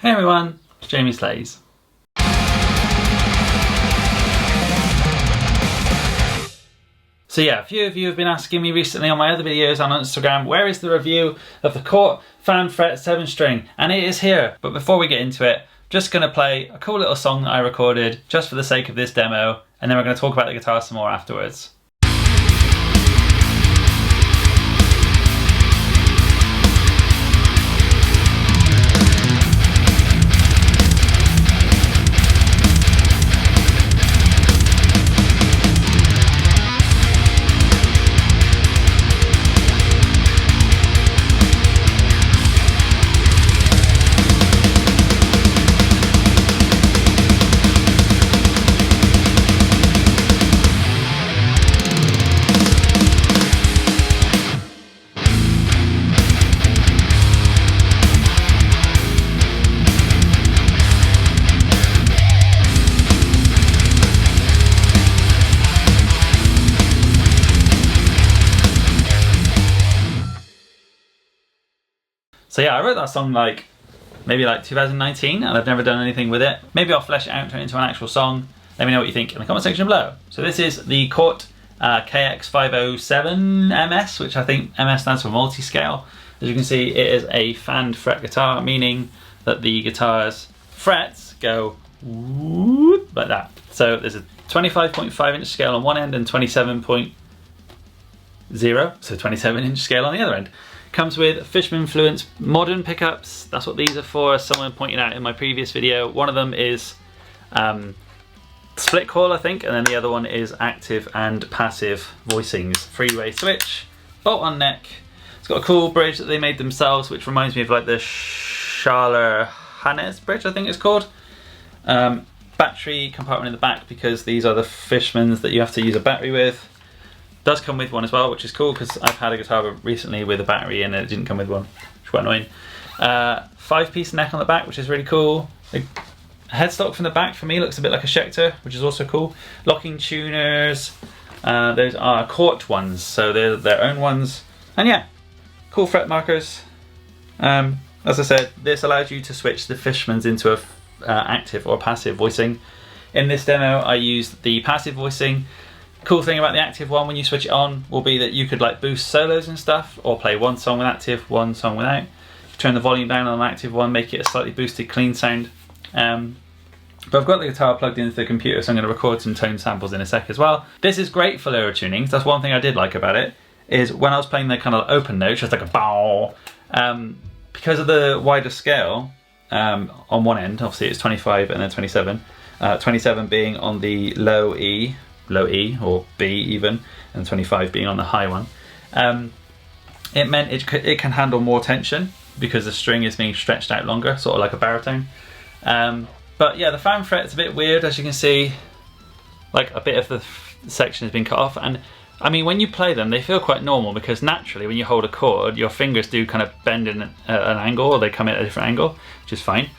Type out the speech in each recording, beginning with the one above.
Hey everyone, it's Jamie Slays. So yeah, a few of you have been asking me recently on my other videos on Instagram, where is the review of the Cort Fan Fret 7-string? And it is here. But before we get into it, just gonna play a cool little song that I recorded just for the sake of this demo, and then we're gonna talk about the guitar some more afterwards. So yeah, I wrote that song maybe 2019, and I've never done anything with it. Maybe I'll flesh it out and turn it into an actual song. Let me know what you think in the comment section below. So this is the Cort KX507MS, which I think MS stands for Multiscale. As you can see, it is a fanned fret guitar, meaning that the guitar's frets go whoop like that. So there's a 25.5-inch scale on one end and 27.0, so 27-inch scale on the other end. Comes with Fishman modern pickups. That's what these are for, as someone pointed out in my previous video. One of them is split coil, I think, and then the other one is active and passive voicings. Three-way switch, bolt-on neck. It's got a cool bridge that they made themselves, which reminds me of like the Charler Hannes bridge, I think it's called. Battery compartment in the back, because these are the Fishmans that you have to use a battery with. Does come with one as well, which is cool, because I've had a guitar recently with a battery and it didn't come with one, which is quite annoying. 5-piece neck on the back, which is really cool. The headstock from the back for me looks a bit like a Schecter, which is also cool. Locking tuners, those are Cort ones, so they're their own ones. And yeah, cool fret markers. As I said, this allows you to switch the Fishmans into a active or passive voicing. In this demo, I used the passive voicing. Cool thing about the active one, when you switch it on, will be that you could like boost solos and stuff, or play one song with active, one song without. Turn the volume down on an active one, make it a slightly boosted, clean sound. But I've got the guitar plugged into the computer, so I'm going to record some tone samples in a sec as well. This is great for lower tunings. That's one thing I did like about it, is when I was playing the kind of open notes, just like a bow, because of the wider scale, on one end, obviously it's 25 and then 27, 27 being on the low E or B even, and 25 being on the high one. It meant it can handle more tension because the string is being stretched out longer, sort of like a baritone. But yeah, the fan fret is a bit weird, as you can see. Like a bit of the section has been cut off, and I mean, when you play them, they feel quite normal, because naturally when you hold a chord, your fingers do kind of bend in an angle, or they come in at a different angle, which is fine.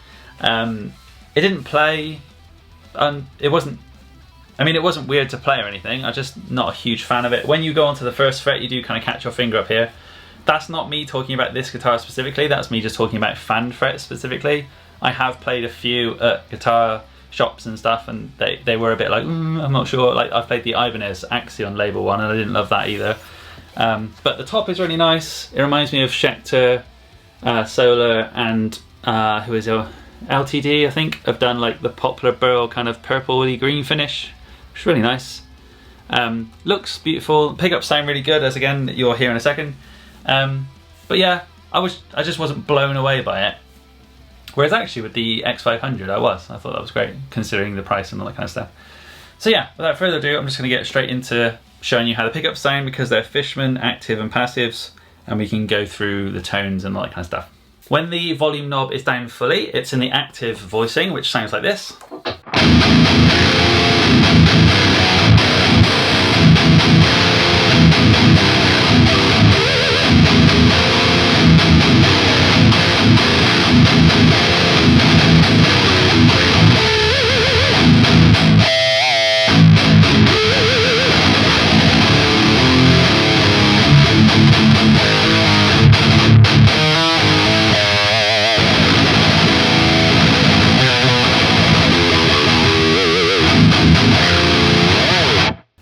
It didn't play, it wasn't weird to play or anything. I'm just not a huge fan of it. When you go onto the first fret, you do kind of catch your finger up here. That's not me talking about this guitar specifically, that's me just talking about fan frets specifically. I have played a few at guitar shops and stuff, and they were a bit like, I'm not sure. Like, I've played the Ibanez Axion label one, and I didn't love that either. But the top is really nice. It reminds me of Schecter, Solar, and who is it? LTD, I think, have done like the Poplar Burl kind of purpley green finish. It's really nice. Looks beautiful. Pickups sound really good, as again you'll hear in a second. But yeah, I just wasn't blown away by it. Whereas actually with the X500 I thought that was great, considering the price and all that kind of stuff. So yeah, without further ado, I'm just going to get straight into showing you how the pickups sound, because they're Fishman active and passives, and we can go through the tones and all that kind of stuff. When the volume knob is down fully, it's in the active voicing, which sounds like this.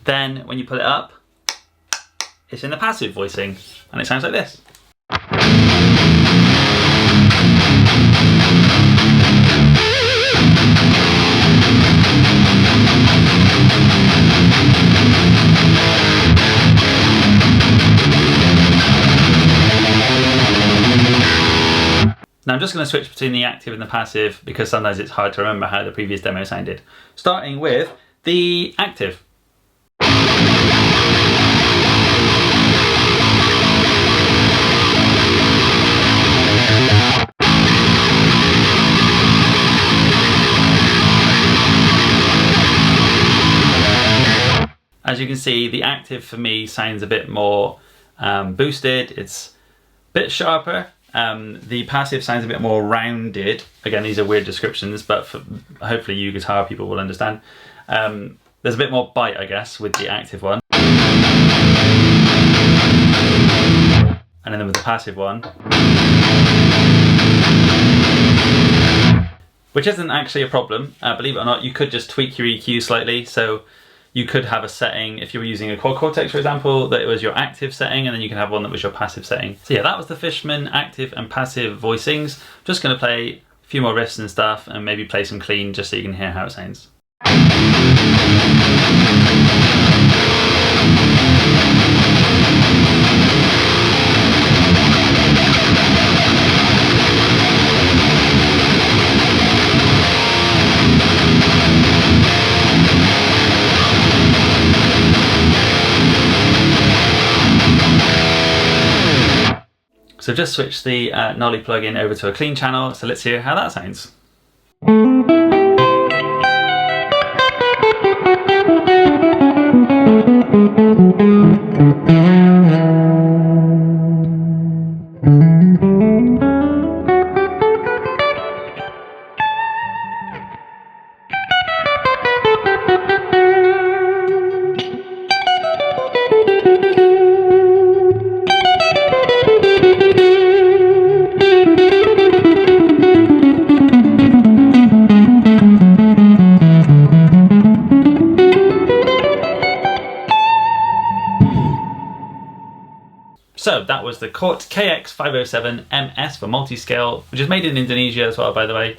Then when you put it up, it's in the passive voicing, and it sounds like this. Now I'm just going to switch between the active and the passive because sometimes it's hard to remember how the previous demo sounded. Starting with the active. As you can see, the active for me sounds a bit more boosted, it's a bit sharper. The passive sounds a bit more rounded. Again, these are weird descriptions, but hopefully you guitar people will understand. There's a bit more bite, I guess, with the active one. And then with the passive one, which isn't actually a problem. Believe it or not, you could just tweak your EQ slightly. So you could have a setting, if you were using a quad cortex, for example, that it was your active setting, and then you can have one that was your passive setting. So yeah, that was the Fishman active and passive voicings. Just gonna play a few more riffs and stuff, and maybe play some clean just so you can hear how it sounds. So just switch the Nolly plugin over to a clean channel, so let's hear how that sounds. So that was the Cort KX507MS for Multiscale, which is made in Indonesia as well, by the way,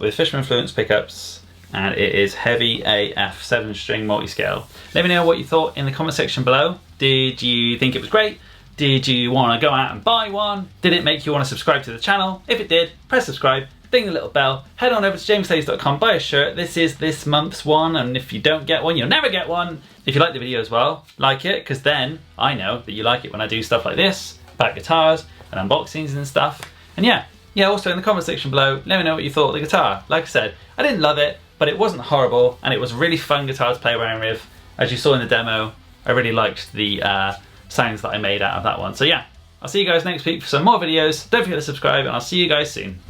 with Fishman Pickups, and it is heavy AF 7-string multiscale. Let me know what you thought in the comment section below. Did you think it was great? Did you want to go out and buy one? Did it make you want to subscribe to the channel? If it did, press subscribe, ding the little bell, head on over to jameslayes.com, buy a shirt. This is this month's one, and if you don't get one, you'll never get one. If you like the video as well, like it, because then I know that you like it when I do stuff like this, about guitars and unboxings and stuff. And yeah, also in the comment section below, let me know what you thought of the guitar. Like I said, I didn't love it, but it wasn't horrible, and it was a really fun guitar to play around with. As you saw in the demo, I really liked the sounds that I made out of that one. So yeah, I'll see you guys next week for some more videos. Don't forget to subscribe, and I'll see you guys soon.